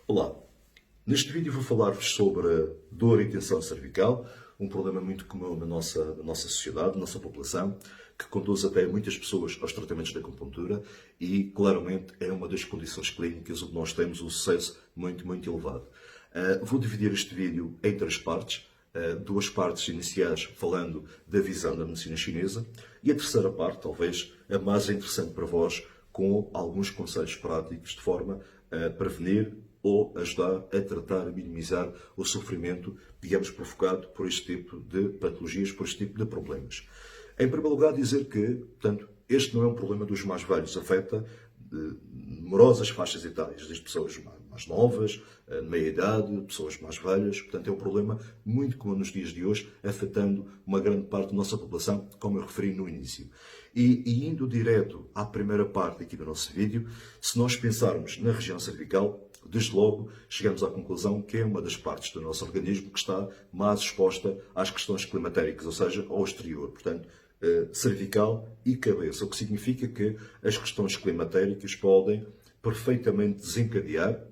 Olá, neste vídeo vou falar-vos sobre a dor e tensão cervical, um problema muito comum na nossa sociedade, na nossa população, que conduz até muitas pessoas aos tratamentos de acupuntura e, claramente, é uma das condições clínicas onde nós temos um sucesso muito elevado. Vou dividir este vídeo em três partes. Duas partes iniciais falando da visão da medicina chinesa e a terceira parte, talvez, a mais interessante para vós, com alguns conselhos práticos de forma a prevenir ou ajudar a tratar e minimizar o sofrimento, digamos, provocado por este tipo de patologias, por este tipo de problemas. Em primeiro lugar, dizer que, portanto, este não é um problema dos mais velhos, afeta numerosas faixas etárias, desde pessoas mais novas, de meia idade, pessoas mais velhas. Portanto, é um problema muito comum nos dias de hoje, afetando uma grande parte da nossa população, como eu referi no início. E indo direto à primeira parte aqui do nosso vídeo, se nós pensarmos na região cervical, desde logo chegamos à conclusão que é uma das partes do nosso organismo que está mais exposta às questões climatéricas, ou seja, ao exterior. Portanto, cervical e cabeça, o que significa que as questões climatéricas podem perfeitamente desencadear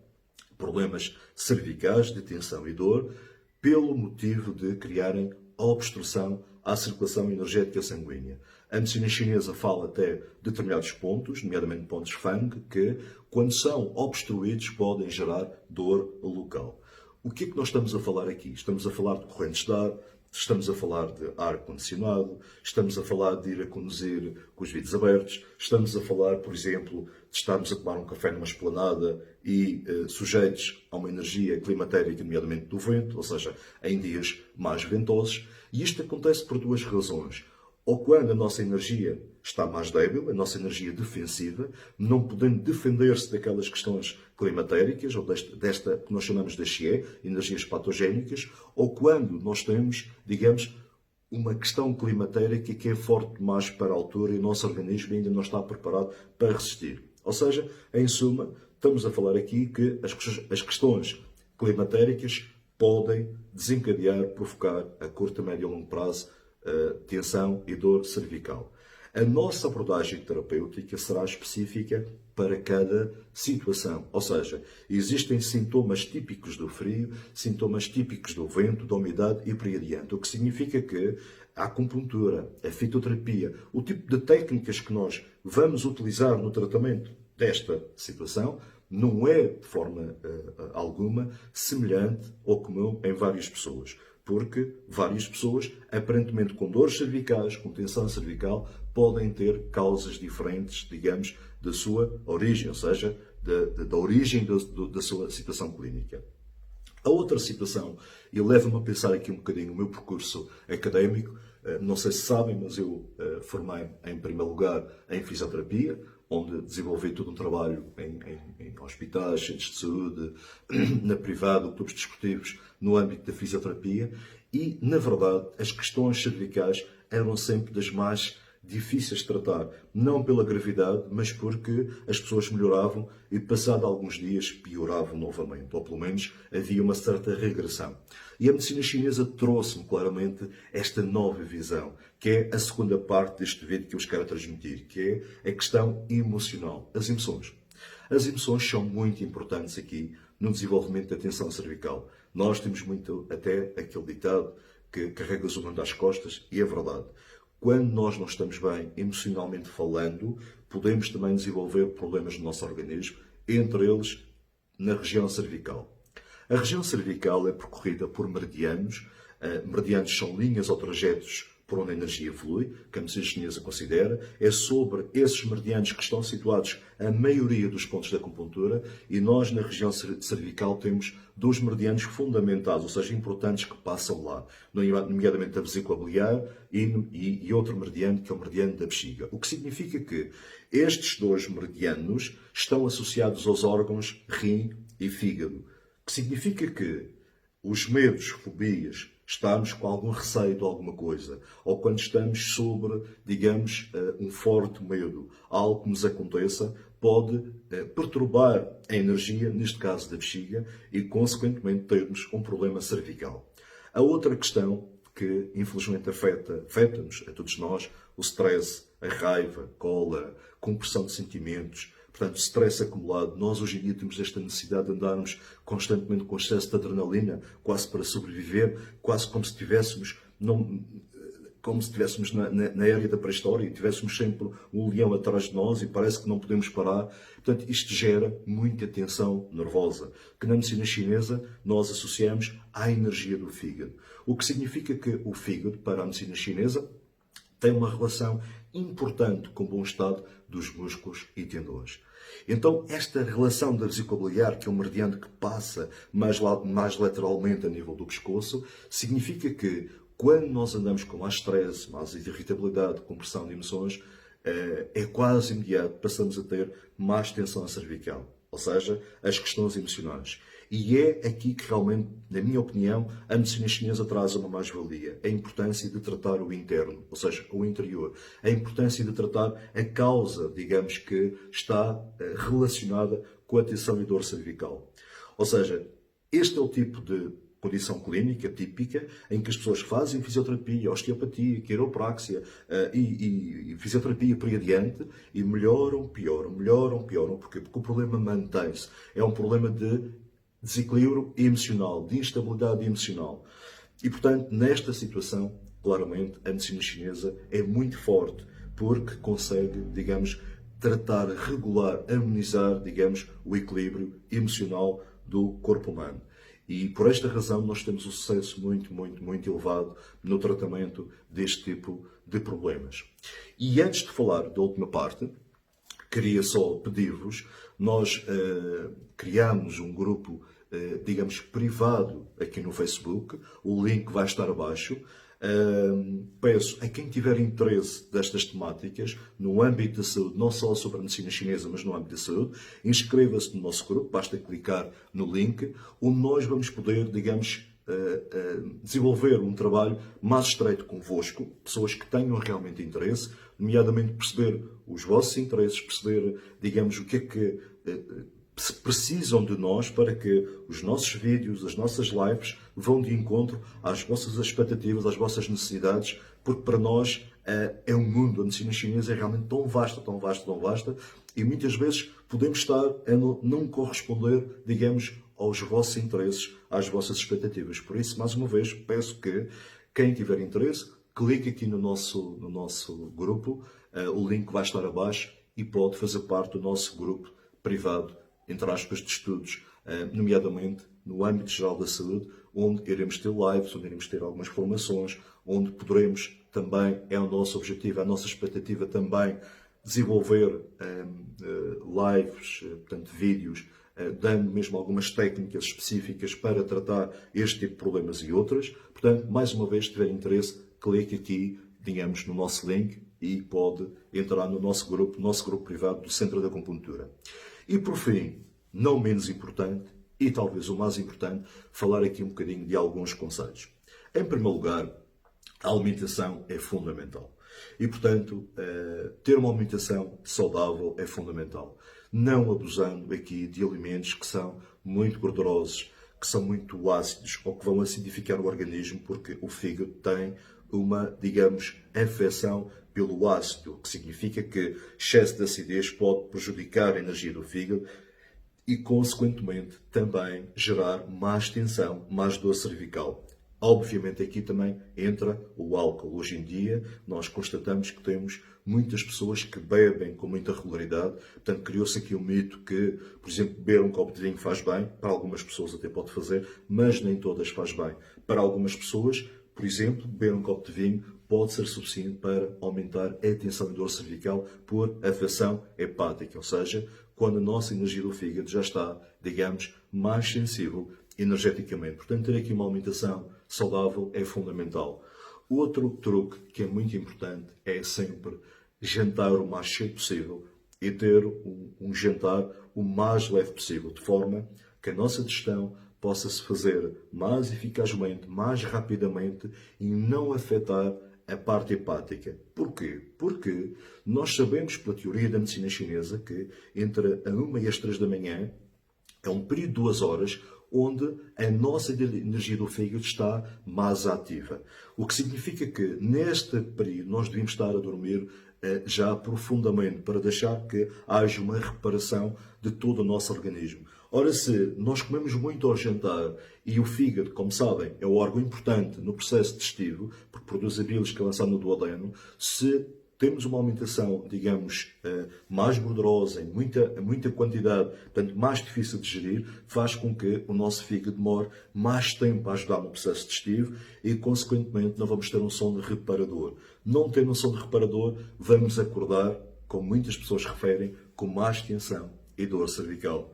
problemas cervicais de tensão e dor pelo motivo de criarem obstrução à circulação energética sanguínea. A medicina chinesa fala até de determinados pontos, nomeadamente pontos Fang, que, quando são obstruídos, podem gerar dor local. O que é que nós estamos a falar aqui? Estamos a falar de correntes de ar, estamos a falar de ar-condicionado, estamos a falar de ir a conduzir com os vidros abertos, estamos a falar, por exemplo, de estarmos a tomar um café numa esplanada e sujeitos a uma energia climatérica, nomeadamente do vento, ou seja, em dias mais ventosos. E isto acontece por duas razões. Ou quando a nossa energia está mais débil, a nossa energia defensiva, não podendo defender-se daquelas questões climatéricas, ou desta que nós chamamos de XIE, energias patogénicas, ou quando nós temos, digamos, uma questão climatérica que é forte demais para a altura e o nosso organismo ainda não está preparado para resistir. Ou seja, em suma, estamos a falar aqui que as questões climatéricas podem desencadear, provocar a curto, médio e longo prazo tensão e dor cervical. A nossa abordagem terapêutica será específica para cada situação. Ou seja, existem sintomas típicos do frio, sintomas típicos do vento, da umidade e por aí adiante. O que significa que a acupuntura, a fitoterapia, o tipo de técnicas que nós vamos utilizar no tratamento desta situação não é, de forma alguma, semelhante ou comum em várias pessoas. Porque várias pessoas, aparentemente com dores cervicais, com tensão cervical, podem ter causas diferentes, digamos, da sua origem, ou seja, da origem da sua situação clínica. A outra situação, e leva-me a pensar aqui um bocadinho o meu percurso académico, não sei se sabem, mas eu formei-me em primeiro lugar em fisioterapia, onde desenvolvi todo um trabalho em hospitais, centros de saúde, na privada, clubes desportivos, no âmbito da fisioterapia e, na verdade, as questões cervicais eram sempre das mais difíceis de tratar, não pela gravidade, mas porque as pessoas melhoravam e, passado alguns dias, pioravam novamente, ou pelo menos havia uma certa regressão. E a medicina chinesa trouxe-me claramente esta nova visão, que é a segunda parte deste vídeo que eu vos quero transmitir, que é a questão emocional, as emoções. As emoções são muito importantes aqui no desenvolvimento da tensão cervical. Nós temos muito até aquele ditado que carregas o mundo às costas, e é verdade. Quando nós não estamos bem emocionalmente falando, podemos também desenvolver problemas no nosso organismo, entre eles na região cervical. A região cervical é percorrida por meridianos. Meridianos são linhas ou trajetos por onde a energia flui, que a medicina chinesa considera. É sobre esses meridianos que estão situados a maioria dos pontos da acupuntura e nós, na região cervical, temos dois meridianos fundamentais, ou seja, importantes que passam lá, nomeadamente a vesícula biliar e outro meridiano, que é o meridiano da bexiga. O que significa que estes dois meridianos estão associados aos órgãos rim e fígado, que significa que os medos, fobias, estamos com algum receio de alguma coisa, ou quando estamos sobre, digamos, um forte medo, algo que nos aconteça, pode perturbar a energia, neste caso da bexiga, e consequentemente termos um problema cervical. A outra questão que infelizmente afeta-nos, a todos nós, o stress, a raiva, a cólera, compressão de sentimentos, Portanto, stress acumulado. Nós hoje em dia temos esta necessidade de andarmos constantemente com excesso de adrenalina, quase para sobreviver, quase como se estivéssemos na era da pré-história e tivéssemos sempre um leão atrás de nós e parece que não podemos parar. Portanto, isto gera muita tensão nervosa, que na medicina chinesa nós associamos à energia do fígado. O que significa que o fígado, para a medicina chinesa, tem uma relação importante com o bom estado dos músculos e tendões. Então, esta relação da vesícula biliar, que é um meridiano que passa mais lateralmente a nível do pescoço, significa que quando nós andamos com mais stress, mais irritabilidade, compressão de emoções, é quase imediato, passamos a ter mais tensão cervical, ou seja, as questões emocionais. E é aqui que realmente, na minha opinião, a medicina chinesa traz uma mais-valia. A importância de tratar o interno, ou seja, o interior. A importância de tratar a causa, digamos, que está relacionada com a tensão e dor cervical. Ou seja, este é o tipo de condição clínica típica em que as pessoas fazem fisioterapia, osteopatia, quiropraxia e fisioterapia por aí adiante e melhoram, pioram. Porquê? Porque o problema mantém-se. É um problema de desequilíbrio emocional, de instabilidade emocional. E, portanto, nesta situação, claramente, a medicina chinesa é muito forte porque consegue, digamos, tratar, regular, harmonizar, digamos, o equilíbrio emocional do corpo humano. E por esta razão nós temos um sucesso muito elevado no tratamento deste tipo de problemas. E antes de falar da última parte, queria só pedir-vos, nós criámos um grupo, digamos, privado aqui no Facebook, o link vai estar abaixo. Peço a quem tiver interesse destas temáticas no âmbito da saúde, não só sobre a medicina chinesa, mas no âmbito da saúde, inscreva-se no nosso grupo, basta clicar no link, onde nós vamos poder, digamos, desenvolver um trabalho mais estreito convosco, pessoas que tenham realmente interesse, nomeadamente perceber os vossos interesses, perceber, digamos, o que é que precisam de nós para que os nossos vídeos, as nossas lives vão de encontro às vossas expectativas, às vossas necessidades, porque para nós é um mundo, a medicina chinesa é realmente tão vasta, e muitas vezes podemos estar a não corresponder, digamos, aos vossos interesses, às vossas expectativas. Por isso, mais uma vez, peço que quem tiver interesse, clique aqui no nosso grupo, o link vai estar abaixo e pode fazer parte do nosso grupo privado, entre aspas, de estudos, nomeadamente no âmbito geral da saúde, onde iremos ter lives, onde iremos ter algumas formações, onde poderemos também, é o nosso objetivo, a nossa expectativa também, desenvolver lives, portanto, vídeos, dando mesmo algumas técnicas específicas para tratar este tipo de problemas e outras. Portanto, mais uma vez, se tiver interesse, clique aqui, digamos, no nosso link e pode entrar no nosso grupo privado do Centro da Acupuntura. E por fim, não menos importante, e talvez o mais importante, falar aqui um bocadinho de alguns conselhos. Em primeiro lugar, a alimentação é fundamental. E, portanto, ter uma alimentação saudável é fundamental. Não abusando aqui de alimentos que são muito gordurosos, que são muito ácidos ou que vão acidificar o organismo, porque o fígado tem uma, digamos, afecção pelo ácido, o que significa que excesso de acidez pode prejudicar a energia do fígado e, consequentemente, também gerar mais tensão, mais dor cervical. Obviamente, aqui também entra o álcool. Hoje em dia, nós constatamos que temos muitas pessoas que bebem com muita regularidade. Portanto, criou-se aqui um mito que, por exemplo, beber um copo de vinho faz bem. Para algumas pessoas até pode fazer, mas nem todas faz bem. Para algumas pessoas, por exemplo, beber um copo de vinho pode ser suficiente para aumentar a tensão e dor cervical por afecção hepática, ou seja, quando a nossa energia do fígado já está, digamos, mais sensível energeticamente. Portanto, ter aqui uma alimentação saudável é fundamental. Outro truque que é muito importante é sempre jantar o mais cedo possível e ter um jantar o mais leve possível, de forma que a nossa digestão possa se fazer mais eficazmente, mais rapidamente e não afetar a parte hepática. Porquê? Porque nós sabemos, pela teoria da medicina chinesa, que entre a 1 e as 3 da manhã é um período de 2 horas onde a nossa energia do fígado está mais ativa. O que significa que neste período nós devemos estar a dormir já profundamente para deixar que haja uma reparação de todo o nosso organismo. Ora, se nós comemos muito ao jantar e o fígado, como sabem, é o órgão importante no processo digestivo, porque produz a bilis que é lançada no duodeno, se temos uma alimentação, digamos, mais gordurosa, em muita quantidade, portanto, mais difícil de digerir, faz com que o nosso fígado demore mais tempo a ajudar no processo digestivo e, consequentemente, não vamos ter um sono reparador. Não tendo um sono reparador, vamos acordar, como muitas pessoas referem, com mais tensão e dor cervical.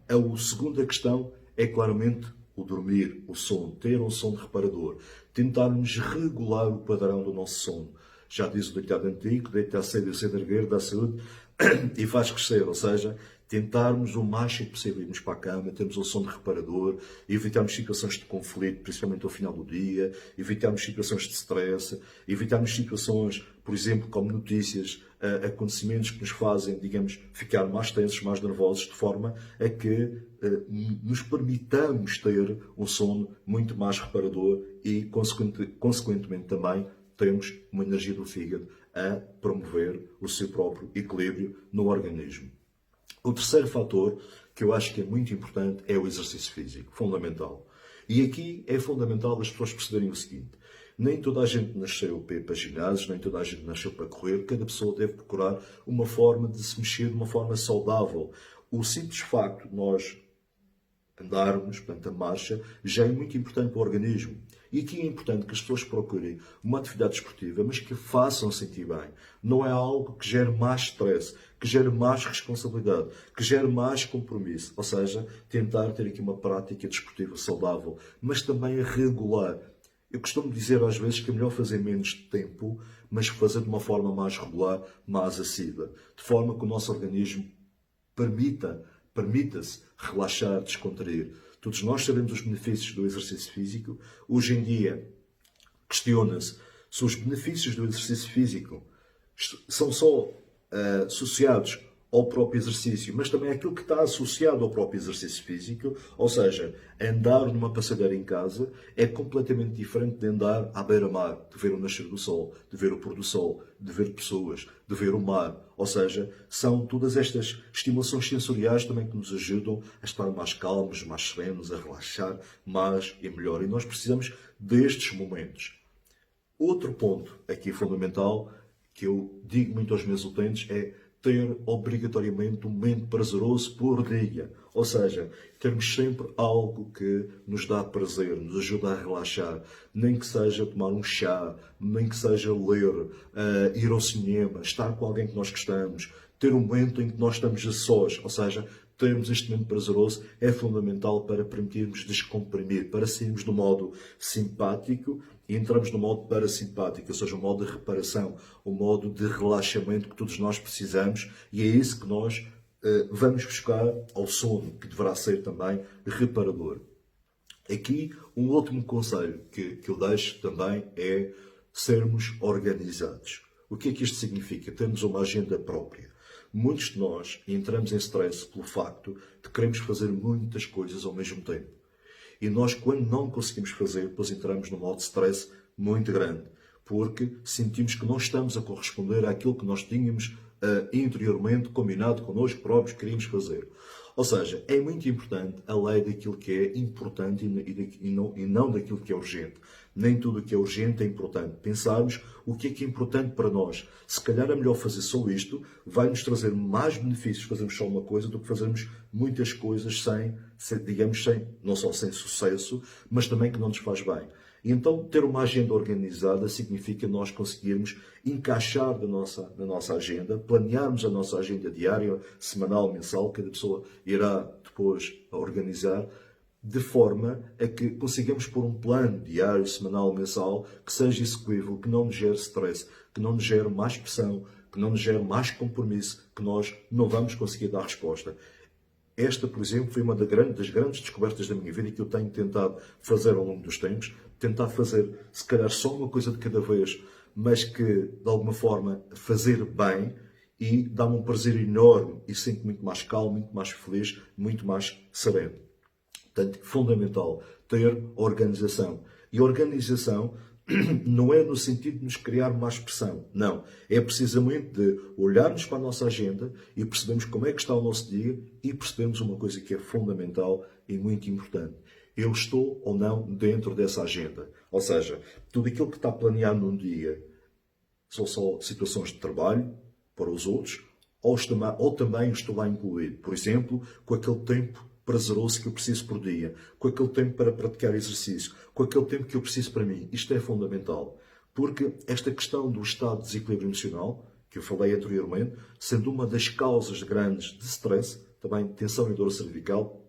A segunda questão é claramente o dormir, o sono, ter um sono reparador, tentarmos regular o padrão do nosso sono. Já diz o ditado antigo, deita cedo e cedo erguer, dá saúde e faz crescer. Ou seja, tentarmos o mais cedo possível irmos para a cama, termos um sono reparador, evitarmos situações de conflito, principalmente ao final do dia, evitarmos situações de stress, evitarmos situações, por exemplo, como notícias, acontecimentos que nos fazem, digamos, ficar mais tensos, mais nervosos, de forma a que nos permitamos ter um sono muito mais reparador e, consequentemente, também temos uma energia do fígado a promover o seu próprio equilíbrio no organismo. O terceiro fator, que eu acho que é muito importante, é o exercício físico, fundamental. E aqui é fundamental as pessoas perceberem o seguinte: nem toda a gente nasceu para ir para ginásios, nem toda a gente nasceu para correr, cada pessoa deve procurar uma forma de se mexer de uma forma saudável. O simples facto de nós andarmos, portanto, a marcha, já é muito importante para o organismo. E aqui é importante que as pessoas procurem uma atividade desportiva, mas que façam sentir bem. Não é algo que gere mais stress, que gere mais responsabilidade, que gere mais compromisso. Ou seja, tentar ter aqui uma prática desportiva saudável, mas também regular. Eu costumo dizer às vezes que é melhor fazer menos tempo, mas fazer de uma forma mais regular, mais assídua. De forma que o nosso organismo permita-se relaxar, descontrair. Todos nós sabemos os benefícios do exercício físico. Hoje em dia, questiona-se se os benefícios do exercício físico são só associados ao próprio exercício, mas também aquilo que está associado ao próprio exercício físico, ou seja, andar numa passadeira em casa é completamente diferente de andar à beira-mar, de ver o nascer do sol, de ver o pôr do sol, de ver pessoas, de ver o mar. Ou seja, são todas estas estimulações sensoriais também que nos ajudam a estar mais calmos, mais serenos, a relaxar mais e melhor. E nós precisamos destes momentos. Outro ponto aqui fundamental, que eu digo muito aos meus utentes, é ter obrigatoriamente um momento prazeroso por dia. Ou seja, termos sempre algo que nos dá prazer, nos ajuda a relaxar. Nem que seja tomar um chá, nem que seja ler, ir ao cinema, estar com alguém que nós gostamos, ter um momento em que nós estamos a sós. Ou seja, termos este momento prazeroso é fundamental para permitirmos descomprimir, para sairmos do modo simpático e entramos no modo parasimpático, ou seja, o modo de reparação, o modo de relaxamento que todos nós precisamos, e é isso que nós vamos buscar ao sono, que deverá ser também reparador. Aqui, um último conselho que eu deixo também é sermos organizados. O que é que isto significa? Termos uma agenda própria. Muitos de nós entramos em stress pelo facto de queremos fazer muitas coisas ao mesmo tempo. E nós, quando não conseguimos fazer, depois entramos num modo de stress muito grande, porque sentimos que não estamos a corresponder àquilo que nós tínhamos interiormente combinado connosco próprios que queríamos fazer. Ou seja, é muito importante a lei daquilo que é importante e não daquilo que é urgente. Nem tudo o que é urgente é importante. Pensarmos o que é importante para nós. Se calhar é melhor fazer só isto, vai nos trazer mais benefícios fazermos só uma coisa do que fazermos muitas coisas não só sem sucesso, mas também que não nos faz bem. E então, ter uma agenda organizada significa nós conseguirmos encaixar na nossa agenda, planearmos a nossa agenda diária, semanal, mensal, cada pessoa irá depois organizar, de forma a que consigamos pôr um plano diário, semanal, mensal, que seja execuível, que não nos gere stress, que não nos gere mais pressão, que não nos gere mais compromisso, que nós não vamos conseguir dar resposta. Esta, por exemplo, foi uma das grandes descobertas da minha vida e que eu tenho tentado fazer ao longo dos tempos. Tentar fazer, se calhar, só uma coisa de cada vez, mas que, de alguma forma, fazer bem e dá-me um prazer enorme e sinto muito mais calmo, muito mais feliz, muito mais sereno. Portanto, fundamental ter organização. E organização não é no sentido de nos criar mais pressão. Não. É precisamente de olharmos para a nossa agenda e percebermos como é que está o nosso dia e percebemos uma coisa que é fundamental e muito importante. Eu estou ou não dentro dessa agenda. Ou seja, tudo aquilo que está planeado num dia são só situações de trabalho para os outros ou também estou lá incluído. Por exemplo, com aquele tempo prazeroso que eu preciso por dia, com aquele tempo para praticar exercício, com aquele tempo que eu preciso para mim. Isto é fundamental, porque esta questão do estado de desequilíbrio emocional, que eu falei anteriormente, sendo uma das causas grandes de stress, também tensão e dor cervical,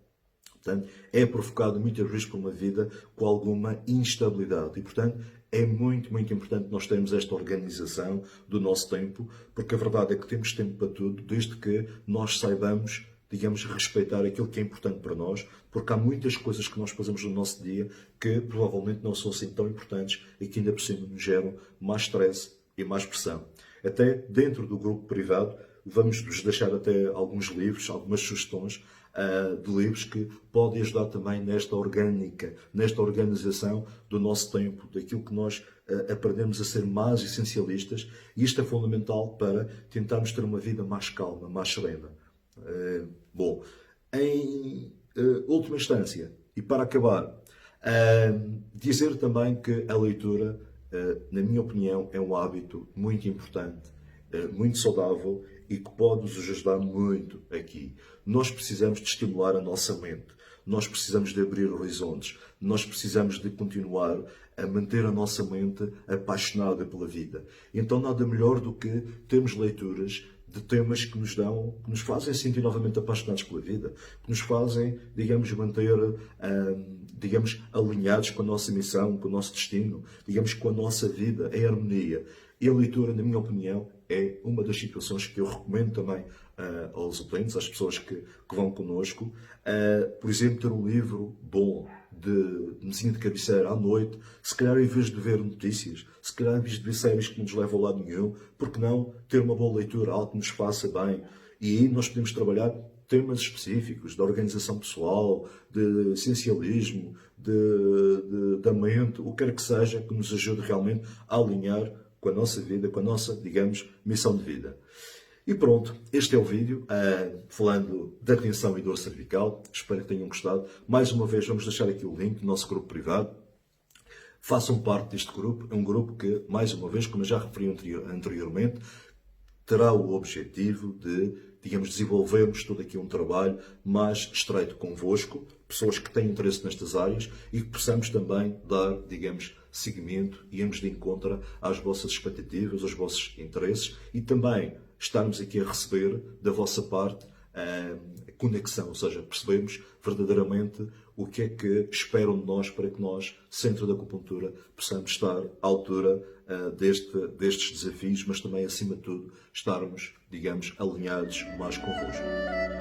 portanto, é provocado muitas vezes por uma vida com alguma instabilidade. E, portanto, é muito, muito importante nós termos esta organização do nosso tempo, porque a verdade é que temos tempo para tudo, desde que nós saibamos, digamos, respeitar aquilo que é importante para nós, porque há muitas coisas que nós fazemos no nosso dia que provavelmente não são assim tão importantes e que ainda por cima nos geram mais stress e mais pressão. Até dentro do grupo privado, vamos-vos deixar até alguns livros, algumas sugestões de livros que podem ajudar também nesta organização do nosso tempo, daquilo que nós aprendemos a ser mais essencialistas, e isto é fundamental para tentarmos ter uma vida mais calma, mais serena. Bom, em última instância, e para acabar, dizer também que a leitura, na minha opinião, é um hábito muito importante, muito saudável e que pode nos ajudar muito aqui. Nós precisamos de estimular a nossa mente, nós precisamos de abrir horizontes, nós precisamos de continuar a manter a nossa mente apaixonada pela vida. Então nada melhor do que termos leituras de temas que nos fazem sentir novamente apaixonados pela vida, que nos fazem, digamos, manter, digamos, alinhados com a nossa missão, com o nosso destino, digamos, com a nossa vida em harmonia. E a leitura, na minha opinião, é uma das situações que eu recomendo também aos utentes, às pessoas que vão connosco. Por exemplo, ter um livro bom de medicina de cabeceira à noite, se calhar em vez de ver notícias, se calhar em vez de ver séries que não nos levam a lado nenhum, porque não ter uma boa leitura, algo que nos faça bem. E aí nós podemos trabalhar temas específicos de organização pessoal, de essencialismo, da mente, o que quer que seja que nos ajude realmente a alinhar com a nossa vida, com a nossa, digamos, missão de vida. E pronto, este é o vídeo falando da tensão e dor cervical. Espero que tenham gostado. Mais uma vez, vamos deixar aqui o link do nosso grupo privado. Façam parte deste grupo. É um grupo que, mais uma vez, como eu já referi anteriormente, terá o objetivo de, digamos, desenvolvermos todo aqui um trabalho mais estreito convosco, pessoas que têm interesse nestas áreas e que possamos também dar, digamos, seguimento e irmos de encontro às vossas expectativas, aos vossos interesses e também estarmos aqui a receber da vossa parte a conexão, ou seja, percebemos verdadeiramente o que é que esperam de nós para que nós, Centro da Acupuntura, possamos estar à altura destes desafios, mas também, acima de tudo, estarmos, digamos, alinhados mais convosco.